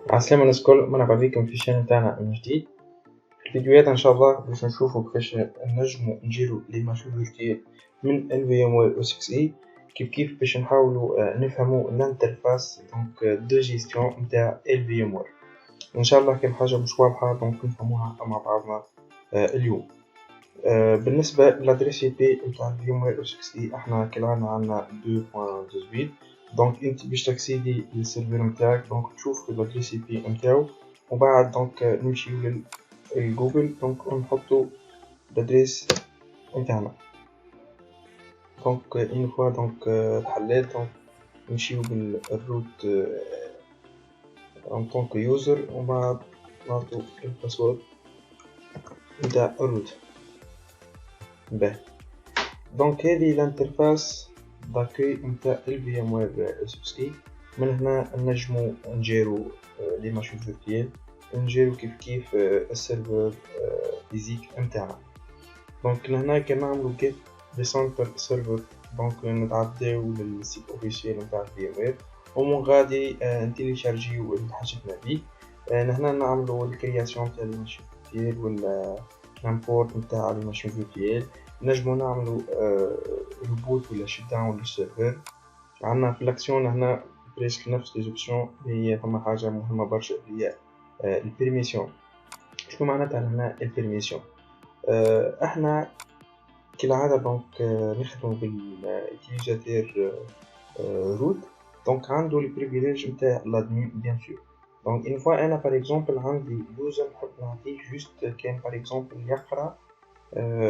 عسلامة الناس الكل، مرحبا بكم في الشانل تاعنا من جديد. في الفيديوهات ان شاء الله باش نشوفوا كيفاش نجمو نديرو لي ماشين فيرتوال من الفيموير او 6 اي، كيف باش نحاولوا نفهموا الانترفاس دونك دو جيستيون نتاع الفيموير. ان شاء الله كان حاجه مش واضحه دونك نفهموها مع بعضنا اليوم. بالنسبه للادريس اي بي نتاع الفيموير او 6 اي، احنا كالعادة عندنا 2.18. دونك انت باش تاكسيدي للسيرفر نتاعك دونك تشوف الادريس اي بي نتاعو، ومن بعد دونك نمشيو للجوجل دونك نحطو الادريس نتاعنا. دونك اون فوا دونك تحليت دونك نمشيو بالروت ان طونك يوزر، ومن بعد نعطو الباسورد نتاع الروت. باهي، دونك هذه الانترفاس داكوي نتاع الفيموير 6 اي. من هنا نجمو نجيرو لي ماشين فيرتوال، نجيرو كيف السيرفر فيزيك نتاعنا. دونك لهنا كان نعملو جيت ديسنتر سيرفر، دونك نتعداو للسيت اوفيسيال نتاع الفيموير، ومن غادي نتيليشارجيو الحاجات هذي. هنا نعملو الكرياسيون تاع الماشين فيرتوال ولا لامبورت نتاع الماشين فيرتوال. نجمو نعملو ريبوت ولا شت داون للسيرفر. عندنا في الاكسيون هنا بريسك نفس لي زوبسيون، هي فما حاجه مهمه برشا هي البيرميسيون. شنو معناتها هنا البيرميسيون؟ احنا كالعاده دونك نخدمو بالutilisateur روت، دونك عندو لي بريفيليج نتاع لادمين بيان سور. دونك اون فوا انا بار اكزومبل عندي يوزر نحب نعطيه جوست كان بار اكزومبل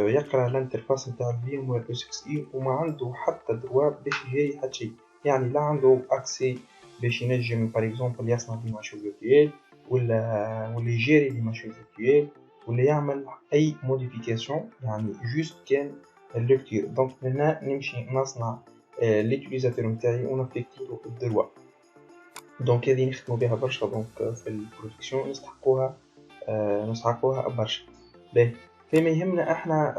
يقرا الانترفاس نتاع الفيموير او 6 اي، وما عنده حتى دروا باش يجري حتى شيء، يعني لا عنده اكسي باش ينجم بار اكزومبل يصنع دي ماشين فيرتوال ولا يجري دي ماشين فيرتوال ولا يعمل اي موديفيكاسيون، يعني جوست كان اللوكتير. دونك هنا نمشي نصنع ليوتيليزاتور نتاعي ونفيكتيرو الدروا. دونك هذه نخدمو بها برشا دونك في البرودكسيون نسحقوها برشا. باهي، فيما يهمنا احنا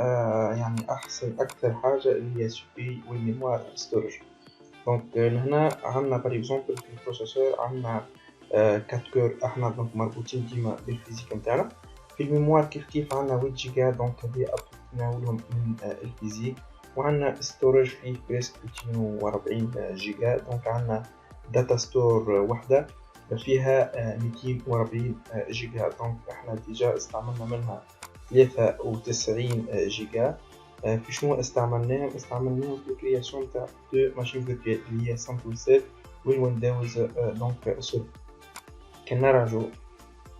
يعني اكثر حاجه اللي هي السي والميموار ستورج. دونك لهنا عندنا بار اكزومبل في البروسيسور عندنا 4 كور، احنا دونك مربوطين ديما بالفيزيك نتاعنا. في الميموار كيف عندنا 8 جيجا، دونك هذه تناولهم من الفيزيك. وعندنا ستورج فيه بريسك 240 جيجا، دونك عندنا داتا ستور وحده فيها 240 جيجا. دونك احنا ديجا استعملنا منها 93 جيجا. في شنو استعملناهم في الكرياسيون تاع دو ماشين فيرتوال اللي هي سامبل سيت والويندوز دونك سيرفر.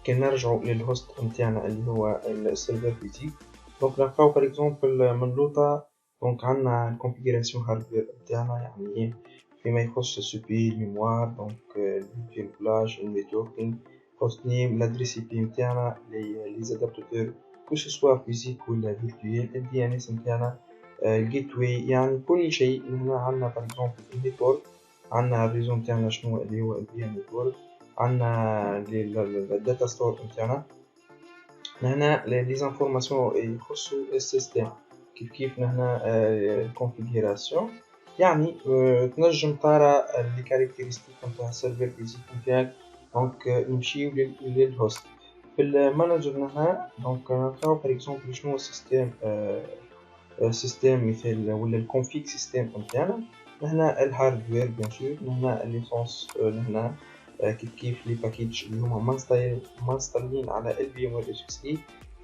كان نرجعوا للهوست نتاعنا اللي هو السيرفر فيزيك. دونك نلقاو بار اكزومبل من لوطا، دونك عندنا الكونفيغوراسيون هاردوير نتاعنا، يعني فيما يخص السي الميموار، دونك الفيرتوال فلاش، النيتوركينغ، هوست نيم، لادريس اي بي نتاعنا، لي زادابتاتور كو سوا فيزيك ولا فيرتوال، الدي ان اس نتاعنا، الجيت واي، يعني كل شيء. هنا عندنا بار اكزومبل النيتورك، عندنا الريزو نتاعنا شنو اللي هو الفي ان نيتورك، عندنا الداتا ستور نتاعنا. هنا لي زانفورماسيون يخصو السيستم كيف هنا الكونفيغوراسيون، يعني تنجم ترى لي كاركتيرستيك نتاع السيرفر فيزيك نتاعك. دونك نمشيو للهوست في المانجر هنا. دونك نلقاو بار اكزومبل شنو السيستم سيستم مثال ولا الكونفيغ سيستم نتاعنا. هنا الهاردوير بيان سور، هنا الليسونس، هنا كيف لي باكيج اللي هما منستالين على الفيموير 6 اي.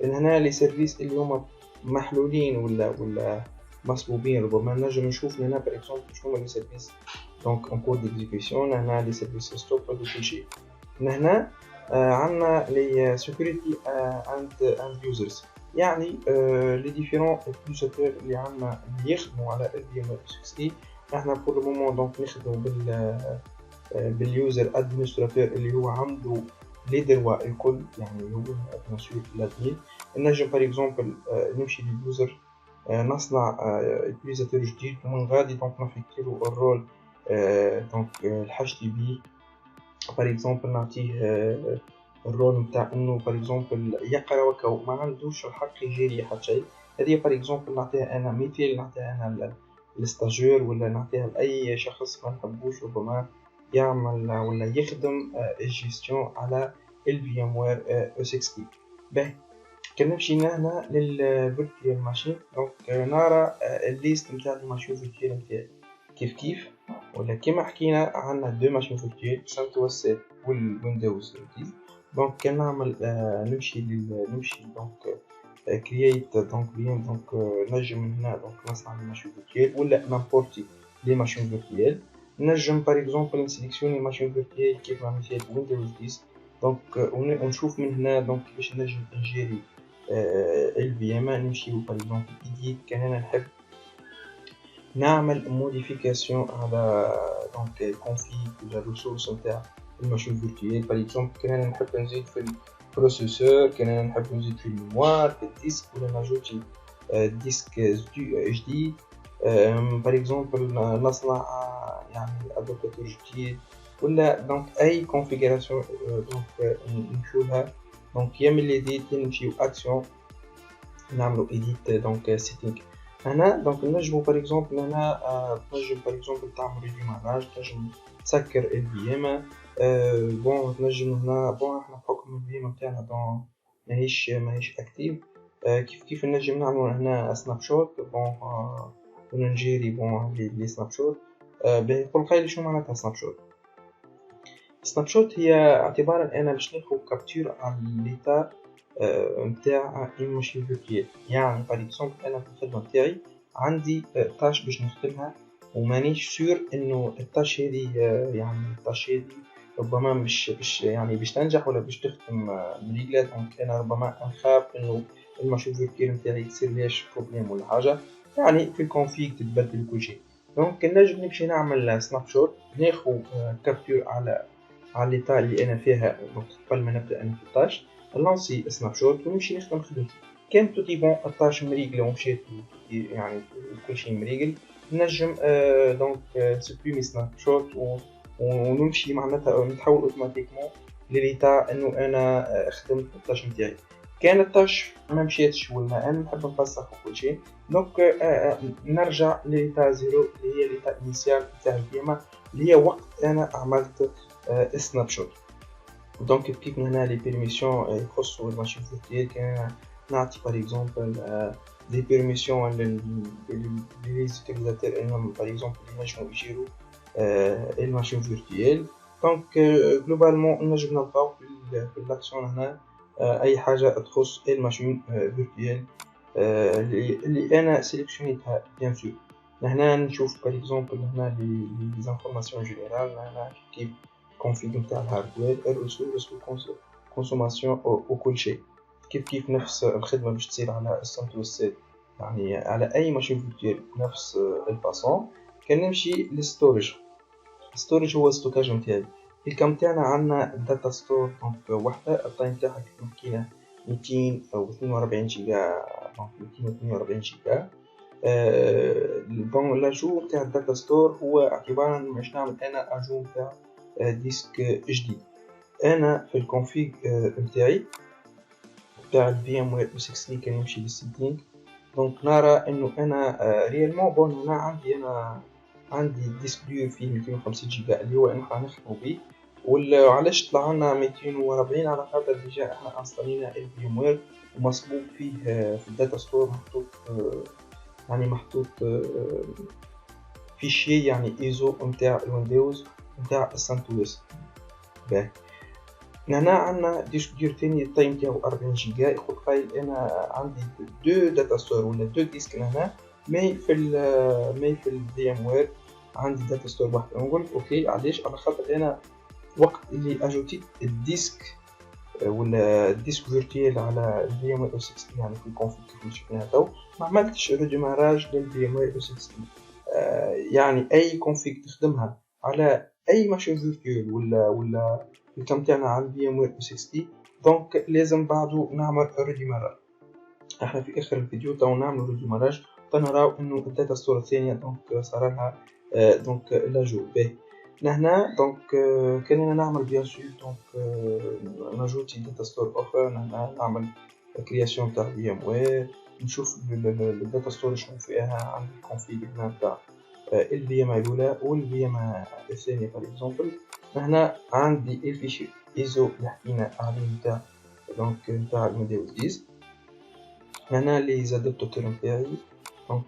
هنا لي سيرفيس اللي هما محلولين ولا مصبوبين. ربما نجم نشوف هنا بار اكزومبل شنو لي سيرفيس دونك اون كود ديكزيكسيون. هنا لي سيرفيس ستوب وكل شيء. هنا عندنا لي سيكوريتي اند يوزرز، يعني لي ديفيرون يوتيليزاتور اللي عندنا اللي يخدموا على الفيموير 6 اي. احنا بور لو مومون دونك نخدموا باليوزر ادمنستراتور اللي هو عنده لي دروا الكل، يعني هو بيان سور لادمين. نجم بار اكزومبل نمشي لليوزر، نصنع يوتيليزاتور جديد، ومن غادي دونك نفكروا الرول دونك الحاج تي بي. بار اكزومبل نعطيه الرول نتاع انه بار اكزومبل يقرا وكو ما عندوش الحق يجري حتى شيء. هذه بار اكزومبل نعطيها انا مثال، نعطيها انا للستاجير ولا نعطيها لاي شخص ما نحبوش ربما يعمل ولا يخدم الجيستيون على الفي ام وير او 6 اي. باهي كان نمشي هنا للفيرتوال ماشين، دونك نرى الليست نتاع الماشين فيرتوال نتاعي كيف ولا كيما حكينا عندنا دو ماشين فيرتوال سانتوس 7 والويندوز 10. دونك كان نعمل نمشي دونك كرييت دونك فيم دونك نجم من هنا دونك نصنع لي ماشين فيرتوال ولا نامبورتي لي ماشين فيرتوال. نجم باغ اكزومبل نسيليكسيوني ماشين فيرتوال كيما مثال ويندوز 10 دونك ونشوف من هنا دونك كيفاش نجم نجيري الفي ام. نمشيو باغ اكزومبل ايديت، كان انا نحب نعمل موديفيكاسيون على دونك الكونفيغ ولا الريسورس نتاع الماشين فيرتوال. باغ اكزومبل كان انا نحب نزيد في البروسيسور، كان انا نحب نزيد في الميموار في الديسك ولا نجوتي ديسك جديد. باغ اكزومبل نصنع يعني ادابتاتور جديد ولا دونك اي كونفيغوراسيون دونك نمشيولها دونك يا من ليديت نمشيو اكسيون نعملو ايديت دونك سيتينغ هنا. دونك نجمو باغ اكزومبل هنا تنجم باغ اكزومبل تعمل ريديماراج، تنجم تسكر الفي ام. بون تنجم هنا بون احنا بحكم الفي ام نتاعنا دون ماهيش اكتيف. كيف نجم نعملو هنا سناب شوت بون ونجيري بون لي سناب شوت. قول خير شنو معناتها سناب شوت؟ سناب شوت هي اعتبارا انا باش ناخد كابتور على ليتا نتاع الماشين فيرتوال. يعني باغ اكزومبل انا في الخدمه نتاعي عندي تاش باش نخدمها ومانيش سور انه التاش هذه يعني التاش هذه ربما مش يعني باش تنجح ولا باش تخدم مليقلة. دونك انا ربما نخاف انه الماشين فيرتوال نتاعي يصيرليش بروبليم ولا حاجه، يعني في الكونفيغ تتبدل كل شيء. دونك نجم نمشي نعمل سناب شوت ناخد كابتور على ليتا اللي انا فيها. دونك قبل ما نبدا انا في التاش نلانسي سناب شوت ونمشي نخدم خدمتي. كان توتي بون الطاش مريقله ومشيت يعني كل شيء مريقل، نجم دونك سوبريمي سناب شوت ونمشي معناتها نتحول اوتوماتيكمون لليتا انه انا خدمت الطاش نتاعي. كان الطاش ما مشيتش ولا انا نحب نفسخ وكل شيء دونك نرجع لليتا زيرو اللي هي ليتا انيسيال نتاع الفيما اللي هي وقت انا عملت سناب شوت. دونك كيف هنا لي بيرميسيون يخصو الماشين فيرتوال كان نعطي باغ اكزومبل دي بيرميسيون لي زوتيليزاتور انهم باغ اكزومبل ينجمو يجيرو الماشين فيرتوال. دونك جلوبالمون نجم نلقاو في الاكسيون هنا اي حاجه تخص الماشين فيرتوال اللي انا سيليكسيونيتها بيان سور. هنا نشوف باغ اكزومبل هنا لي زانفورماسيون جينيرال هنا كيف config نتاع الهاردوير الريسورس والكونسوماسيون وكل شيء كيف نفس الخدمة باش تصير على السنتوس 7 يعني على أي ماشين فيرتوال بنفس الفاصون. كان نمشي للستورج. الستورج هو الستوكاج نتاعي. الكم تاعنا عندنا داتا ستور دونك وحدة التايم تاعها كيف حكينا 242 جيجا دونك 242 جيجا. دونك لاجو نتاع الداتا ستور هو اعتبارا باش نعمل انا اجو نتاع ديسك جديد. انا في الكونفيغ نتاعي نتاع الفي ام وير او 6 كان يمشي للسيتينغ. دونك نرى انه انا ريالمون بون انا عندي ديسك دور فيه 250 جيجا اللي هو احنا نخدمو بيه. وعلاش طلع لنا 240 على خاطر ديجا احنا انستالينا الفي ام وير ومصبوب فيه في الداتا ستور محطوط فيشي يعني ايزو نتاع الويندوز نتاع السانتوس. باهي هنا عندنا ديسك دور تاني التايم تاعو 40 جيجا. يقول قايل انا عندي دو داتا ستور ولا دو ديسك هنا مي في الفي ام وير عندي داتا ستور واحد. نقول اوكي علاش؟ على خاطر انا وقت اللي اجوتيت الديسك ولا الديسك فيرتوال على الفي ام وير 6 يعني في الكونفيغ كيف شفناها تو ما عملتش ريديماراج للفي ام وير 6. يعني اي كونفيغ تخدمها على اي ماشين فيرتوال ولا الكم تاعنا على الفي ام وير 6 دونك لازم بعده نعمل ريديماراج. احنا في اخر الفيديو تو نعمل ريديماراج تنراو انه الداتا ستور الثانيه دونك صار لها دونك لاجو به هنا. دونك كاننا نعمل بيان سور دونك نجوتي داتا ستور اخرى نعمل كرياسيون تاع في ام وير نشوف الداتا ستور شنو فيها عندي الكونفيغ هنا تاع ال في ام الاولى وال في ام الثانيه. باغ اكزومبل هنا عندي الفيشي ايزو اللي حكينا عليه نتاع دونك نتاع الويندوز 10. هنا لي زادابتاتور نتاعي دونك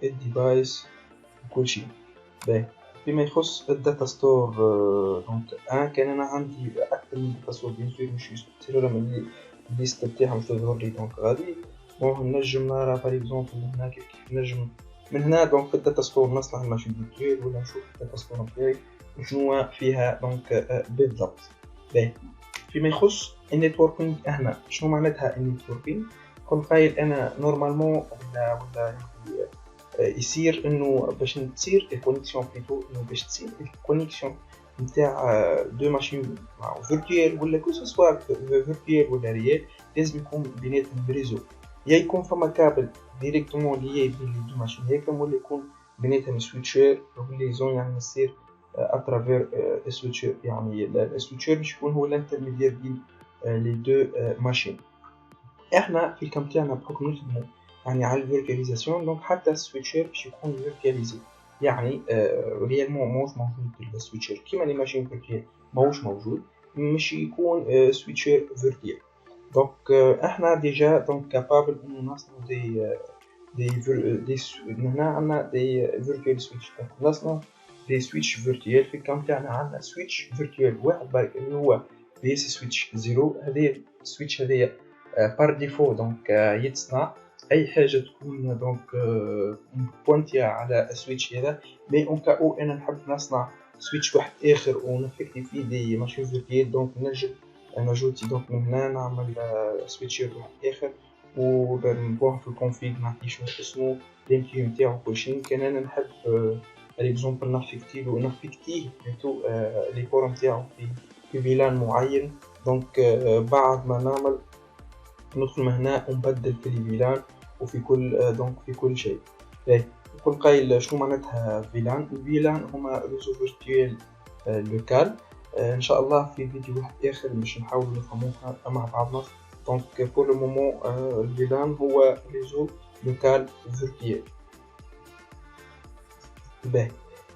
الديفايس وكل شيء. باهي فيما يخص الداتا ستور دونك كان انا عندي اكثر من داتا ستور بيان سور مش سيرو من الليست تاعهم تظهر لي دونك غادي نجم نرى باغ اكزومبل هنا كيف نجم من هنا دونك في الداتا ستور نصنع الماشين فيرتوال ولا نشوف الداتا ستور نتاعي شنو فيها دونك بالضبط. باهي فيما يخص النيتوركينغ هنا شنو معناتها النيتوركينغ؟ كنت قايل انا نورمالمون ولا يصير انه باش تصير الكونيكسيون بليتو انه باش تصير الكونيكسيون نتاع دو ماشين فيرتوال ولا كو سوا فيرتوال ولا ريال لازم يكون بيناتهم بريزو، يا يكون فما كابل ديريكتومون ليي بين لي دو ماشين هيكم ولا يكون بيناتهم سويتشر ولا زون يعني يصير اترافير السويتشر يعني السويتشر باش يكون هو الانترميديير بين لي دو ماشين. احنا في الكام تاعنا بحكم نخدمو يعني على الفيرتواليزاسيون دونك حتى السويتشر باش يكون فيرتواليزي يعني ريالمون ماهوش موجود السويتشر كيما لي ماشين فيرتوال ماهوش موجود مش يكون سويتشر فيرتوال. دونك احنا ديجا دونك كابابل انو نصنعو دي هنا عندنا دي فيرتوال سويتش دونك نصنعو دي سويتش فيرتوال. في الكام تاعنا عندنا سويتش فيرتوال واحد برك اللي هو بي اس سويتش زيرو. هذه السويتش هذه بار ديفو دونك يتصنع اي حاجه تكون دونك بوينتيا على السويتش هذا. مي اون كاو انا نحب نصنع سويتش واحد اخر ونفكتي فيه دي ماشين فيرتوال دونك نجم نجوتي دونك من هنا نعمل سويتش واحد اخر ونروح في الكونفيغ نعطيه شنو اسمه لينكي نتاعو كلشي. كان انا نحب اكزومبل نفكتيه بلوتو لي بور نتاعو في فيلان معين دونك بعد ما نعمل ندخل من هنا ونبدل في الفيلان وفي كل دونك في كل شيء. كل قايل شنو معناتها فيلان؟ الفيلان هما ريزو فيرتوال لوكال. ان شاء الله في فيديو واحد اخر باش نحاول نفهموها مع بعضنا. دونك بور لو مومون الفيلان هو ريزو لوكال فيرتوال. باهي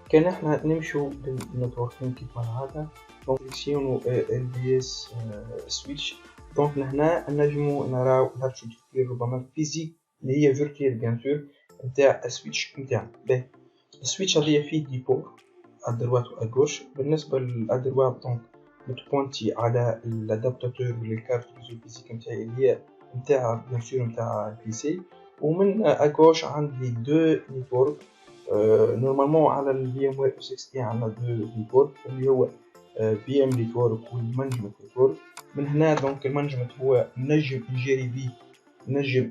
كان احنا نمشو للنتوركينغ كيف العادة دونك نسيونو ال بي اس سويتش. دونك هنا نجمو نراو هادشي كتير ربما فيزيك اللي هي فيرتوال بيان سور نتاع السويتش نتاعنا. باهي السويتش هذيا فيه دي بور ادروات و اغوش. بالنسبة للادروات دونك متبونتي على الادابتاتور ولا الكارت ريزو فيزيك نتاعي اللي هي نتاع بيان سور نتاع البيسي. ومن اغوش عندي دو نيتورك نورمالمون على الفي ام وير 60 عندنا دو نيتورك اللي هو بي ام نيتورك والمانجمنت نيتورك. من هنا دونك المانجمنت هو نجم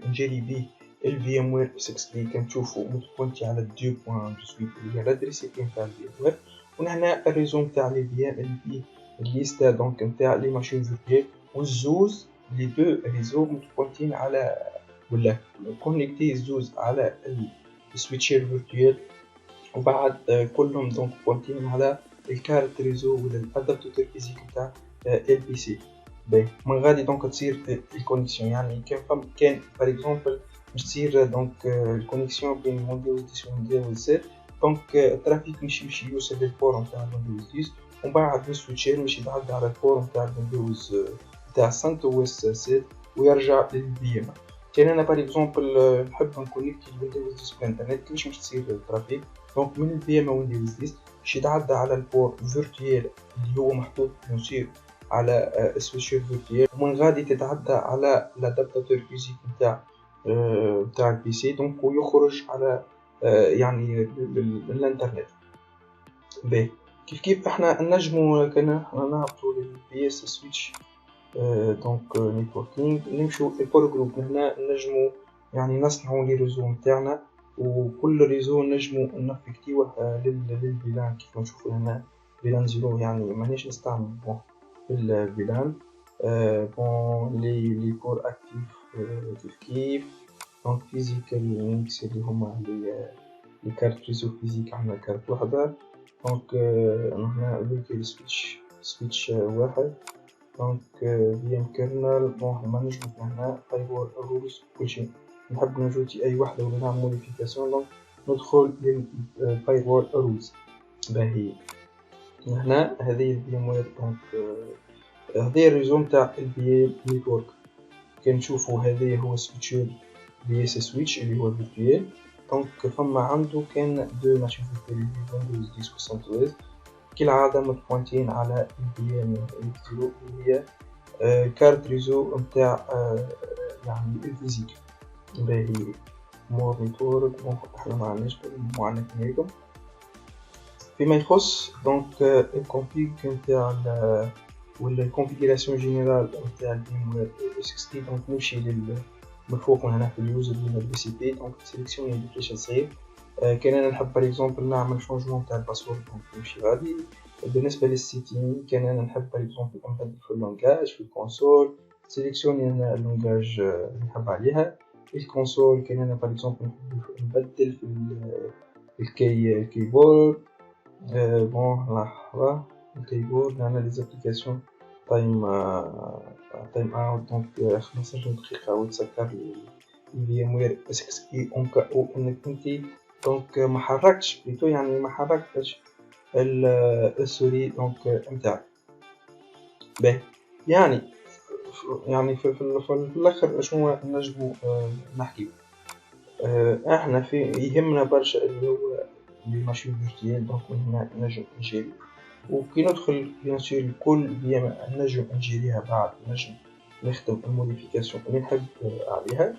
نجري بيه الفي ام وير 60 كنشوفو متبونتي على 2.18 اللي هي لادريسيتي نتاع الفي ام وير. وهنا الريزو نتاع لي في ام اللي فيه الليستا دونك نتاع لي ماشين فيرتوال والزوز لي دو ريزو متبونتين على ولا كونيكتي الزوز على السويتشير فيرتوال وبعد كلهم دونك بوينتين على الكارت ريزو ولا الادابتاتور فيزيك نتاع ال بي سي. باهي من غادي دونك تصير الكونيكسيون يعني كان باغ اكزومبل باش تصير دونك الكونيكسيون بين ويندوز 10 و ويندوز 7 دونك الترافيك مش يوصل للفور نتاع ويندوز 10 ومن بعد السويتشير مش يتعدى على الفور نتاع ويندوز نتاع سانتوس 7 ويرجع للفي ام. كان انا باغ اكزومبل نحب نكونيكتي الويندوز 10 بالانترنت كيفاش باش تصير الترافيك دونك من الفي ام ويندوز 10 باش يتعدى على البور فيرتوال اللي هو محطوط يصير على السويتشير فيرتوال ومن غادي تتعدى على الادابتاتور فيزيك نتاع البي سي دونك ويخرج على يعني الانترنت. باهي كيف احنا نجمو كان نهبطو للبي اس سويتش دونك نيتوركينغ نمشو البور جروب. هنا نجمو يعني نصنعو لي ريزو نتاعنا وكل ريزو نجمو نفكتيوه للفيلان كيف نشوفو هنا فيلان زيرو يعني مانيش نستعمل بون الفيلان بون لي بور اكتيف كيف دونك فيزيكال لينكس اللي هما لي كارت ريزو فيزيك عندنا كارت وحدة دونك هنا فيرتوال سويتش واحد دونك في ام كيرنل بون ما نجمو هنا فايرول رولز كلشي نحب نجوتي اي وحده ولا نعمل موديفيكاسيون دونك ندخل للفايروال رولز. باهي هنا هذه الفي ام وير دونك هذه الريزو نتاع الفي ام نيتورك. كنشوفو هذا هو سويتشور في اس سويتش اللي هو فيرتوال. دونك فما عنده كان دو ماشين فيرتوال ويندوز 10 و سنتويز كالعادة متبوينتين على الفي ام زيرو اللي هي كارت ريزو نتاع يعني الفيزيك. باهي مور نيتورك احنا معناش معنا كنيكم فيما يخص دونك الكونفيغ نتاع ولا الكونفيغوراسيون جينيرال نتاع الفي ام وير 60. دونك نمشي من فوق من هنا في اليوزر ولا البي سي بي. دونك سيليكسيوني دي فليش صغير. كان انا نحب باغ اكزومبل نعمل شونجمون تاع الباسورد دونك نمشي غادي. بالنسبه للسيتين كان انا نحب باغ اكزومبل نبدل في اللونغاج في الكونسول. سيليكسيوني انا اللونغاج اللي نحب عليها. الكونسول كان انا باغ اكزومبل نبدل في الكيبورد. بون لحظة الكيبورد هنا لي زابليكاسيون تايم اوت دونك 15 دقيقة وتسكر الفي ام وير 6 اي اون كا او انك انتي دونك ما حركتش بليتو يعني ما حركتش السوري دونك نتاعك. باهي يعني في الاخر شنو نجمو نحكيو. احنا في يهمنا برشا اللي هو لي ماشين فيرتوال. دونك من هنا نجم نجيري وكي ندخل بيان سور كل فيم نجم نجيريها بعد نجم نخدم الموديفيكاسيون اللي نحب عليها.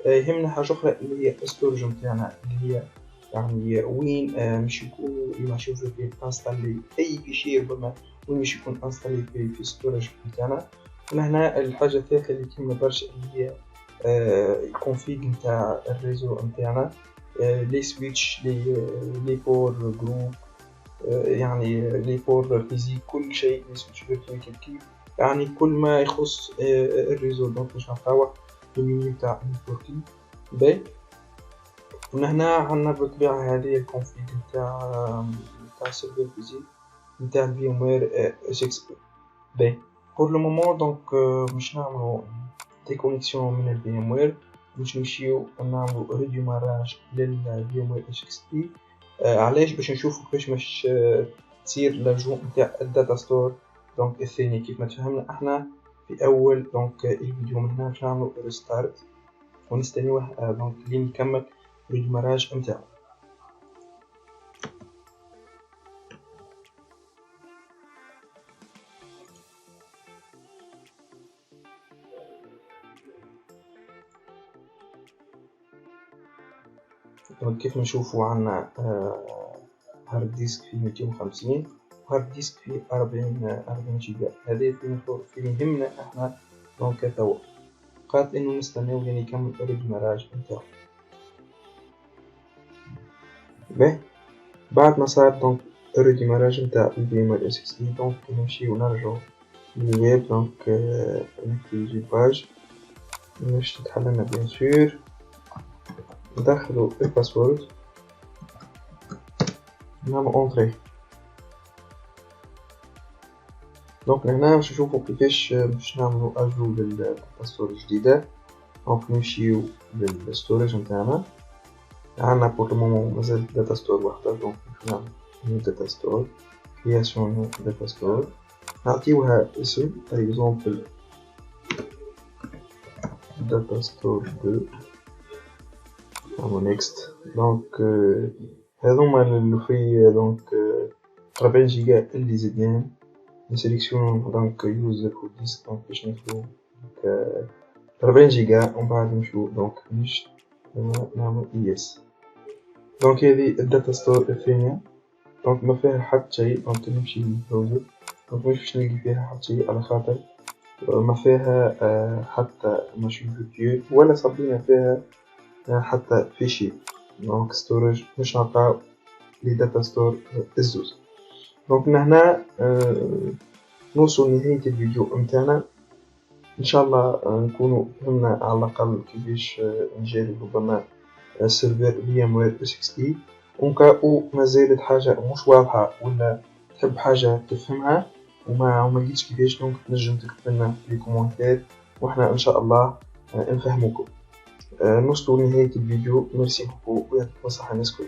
يهمنا حاجة أخرى اللي هي الستورج نتاعنا اللي هي يعني وين مش يكون ماشين فيرتوال انستالي أي فيشي ربما وين مش يكون انستالي في الستورج نتاعنا. هنا الحاجة الثالثة اللي تهمنا برشا اللي هي الكونفيغ نتاع الريزو نتاعنا. لي سويتش لي بور جروب يعني لي بور فيزيك كل شيء لي سويتش فيرتوال كيف يعني كل ما يخص الريزو. دونك باش نعطيوه في المنيو تاع النيتوركينغ. باهي هنا عندنا بالطبيعة هذه الكونفيغ نتاع السيرفر فيزيك نتاع الفي ام وير 6. باهي بور لو مومون دونك باش نعملو ديكونيكسيون من الفي ام وير باش نمشيو نعملو ريديماراج للفي ام وير 6 اي. علاش؟ باش نشوفو كيفاش تصير لاجو نتاع الداتا ستور دونك الثاني كيف ما تفهمنا احنا في اول دونك الفيديو. من هنا باش نعملو ريستارت ونستنيوه دونك لين يكمل الريديماراج نتاعو. كيف نشوفوا عنا هارد ديسك فيه 250 وهارد ديسك فيه 40 جيجا. هذا في يهمنا احنا دونك توا قاد انه نستناو لين يكمل الريديماراج نتاعو. باهي بعد ما صار دونك الريديماراج نتاع الفي ام وير 6 اي دونك نمشيو نرجعو للويب. دونك نكتبو باج باش تتحلنا بيان سور ندخلو الباسورد نعمل اونتري. دونك هنا باش نشوفو كيفاش باش نعملو اجو للباسورد الجديدة. دونك نمشيو للستوريج نتاعنا. عندنا بور المومون مازال داتا ستور وحدة. دونك نعمل نيو داتا ستور كرياسيون نيو داتا ستور نعطيوها اسم باغ اكزومبل داتا ستور 2 نعمل نيكست. دونك هذوما اللي في دونك 40 جيجا اللي زدناهم نسيليكسيونو دونك يوزر كود ديسك. دونك باش ندخلو 40 جيجا ومن بعد نمشيو دونك مش نعمل يس. دونك هذه الداتا ستور الثانية دونك ما فيها حتى شيء. دونك نمشي للبراوزر دونك مش باش نلقي فيها حتى شيء على خاطر ما فيها حتى ماشين فيرتوال ولا صابينا فيها حتى فيشي. دونك ستورج مش نلقاو لي داتا ستور الزوز. دونك من هنا نوصل لنهاية الفيديو نتاعنا. ان شاء الله نكونوا فهمنا على الاقل كيفاش نجاري ربما السيرفر في ام وير 6 اي. وكاو مازالت حاجه مش واضحه ولا تحب حاجه تفهمها وما لقيتش كيفاش دونك تنجم تكتب لنا في الكومنتات واحنا ان شاء الله نفهموكم. نوصلوا لنهايه الفيديو. ميرسي بوكو ويعطيكم الصحه الناس كل.